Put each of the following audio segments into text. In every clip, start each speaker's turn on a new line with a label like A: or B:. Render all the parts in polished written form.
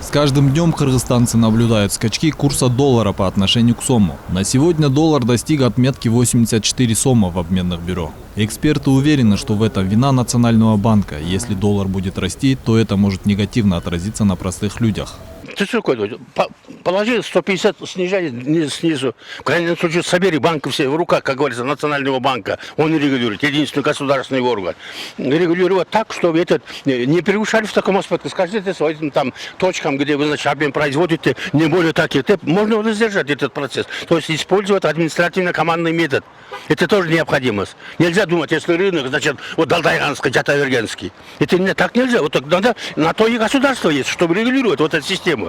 A: С каждым днем кыргызстанцы наблюдают скачки курса доллара по отношению к сому. На сегодня доллар достиг отметки 84 сома в обменных бюро. Эксперты уверены, что в этом вина Национального банка. Если доллар будет расти, то это может негативно отразиться на простых людях.
B: Ты что такое? Положи 150, снижай снизу. В крайнем случае, собери банки все в руках, как говорится, Национального банка. Он регулирует, единственный государственный орган. Регулировать так, чтобы этот не превышали в таком аспекте. Скажите своим там точкам, где вы, значит, обмен производите, не более таких. Можно раздержать этот процесс. То есть использовать административно-командный метод. Это тоже необходимость. Нельзя думать, если рынок, значит, вот Далдайганский, Джатавергенский. Это не так нельзя. Вот так надо, на то и государство есть, чтобы регулировать вот эту систему.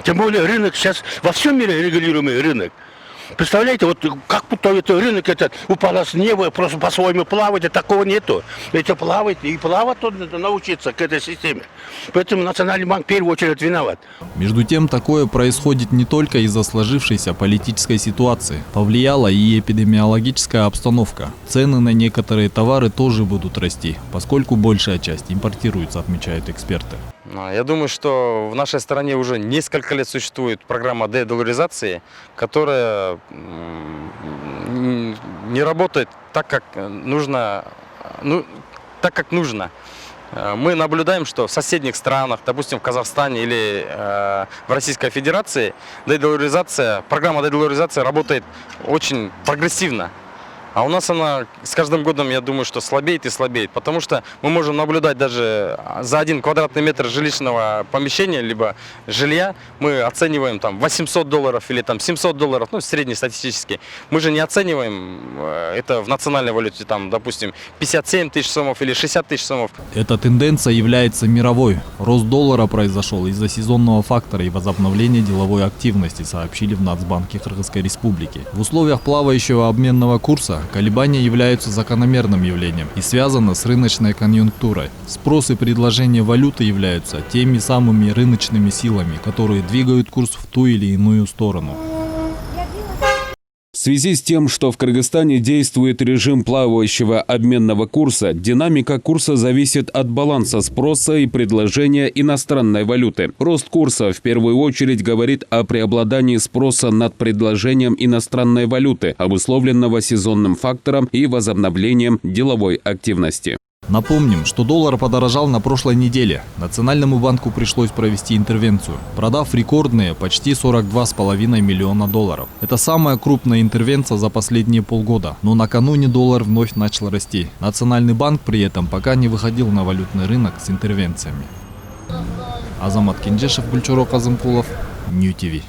B: Тем более рынок сейчас во всем мире регулируемый рынок. Представляете, вот как будто это рынок этот упало с неба, просто по-своему плавать, и такого нету. Это плавает, и плавать надо научиться к этой системе. Поэтому Национальный банк в первую очередь виноват.
A: Между тем, такое происходит не только из-за сложившейся политической ситуации. Повлияла и эпидемиологическая обстановка. Цены на некоторые товары тоже будут расти, поскольку большая часть импортируется, отмечают эксперты.
C: Я думаю, что в нашей стране уже несколько лет существует программа дедолларизации, которая не работает так, как нужно. Мы наблюдаем, что в соседних странах, допустим, в Казахстане или в Российской Федерации, программа дедолларизации работает очень прогрессивно. А у нас она с каждым годом, я думаю, что слабеет и слабеет, потому что мы можем наблюдать даже за 1 квадратный метр жилищного помещения, либо жилья, мы оцениваем там $800 или там $700, ну, среднестатистически. Мы же не оцениваем это в национальной валюте, там, допустим, 57 тысяч сомов или 60 тысяч сомов.
A: Эта тенденция является мировой. Рост доллара произошел из-за сезонного фактора и возобновления деловой активности, сообщили в Нацбанке Кыргызской Республики. В условиях плавающего обменного курса колебания являются закономерным явлением и связаны с рыночной конъюнктурой. Спрос и предложение валюты являются теми самыми рыночными силами, которые двигают курс в ту или иную сторону.
D: В связи с тем, что в Кыргызстане действует режим плавающего обменного курса, динамика курса зависит от баланса спроса и предложения иностранной валюты. Рост курса в первую очередь говорит о преобладании спроса над предложением иностранной валюты, обусловленного сезонным фактором и возобновлением деловой активности.
A: Напомним, что доллар подорожал на прошлой неделе. Национальному банку пришлось провести интервенцию, продав рекордные почти 42,5 миллиона долларов. Это самая крупная интервенция за последние полгода, но накануне доллар вновь начал расти. Национальный банк при этом пока не выходил на валютный рынок с интервенциями. Азамат Кенжешев, Гульчоро Казымкулов, Нью ТВ.